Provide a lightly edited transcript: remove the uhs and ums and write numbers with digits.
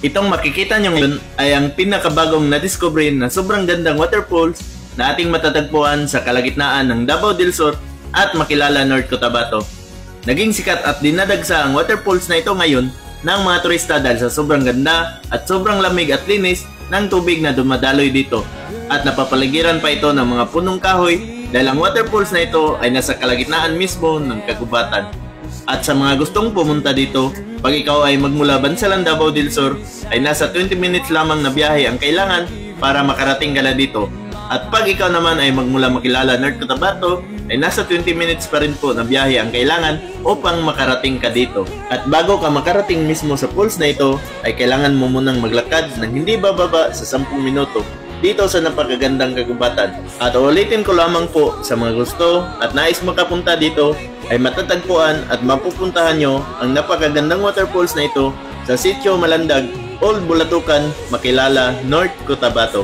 Itong makikita nyo ngayon ay ang pinakabagong na-discover na sobrang gandang waterfalls na ating matatagpuan sa kalagitnaan ng Davao del Sur at makilala North Cotabato. Naging sikat at dinadagsa ang waterfalls na ito ngayon ng mga turista dahil sa sobrang ganda at sobrang lamig at linis ng tubig na dumadaloy dito. At napapaligiran pa ito ng mga punong kahoy dahil ang waterfalls na ito ay nasa kalagitnaan mismo ng kagubatan. At sa mga gustong pumunta dito, pag ikaw ay magmula Bansalan, Davao del Sur, ay nasa 20 minutes lamang na biyahe ang kailangan para makarating ka na dito. At pag ikaw naman ay magmula makilala North Cotabato, ay nasa 20 minutes pa rin po na biyahe ang kailangan upang makarating ka dito. At bago ka makarating mismo sa falls na ito, ay kailangan mo munang maglakad ng hindi bababa sa 10 minuto dito sa napakagandang kagubatan. At ulitin ko lamang po sa mga gusto at nais makapunta dito ay matatagpuan at mapupuntahan nyo ang napakagandang waterfalls na ito sa Sitio Malandag, Old Bulatukan, Makilala, North Cotabato.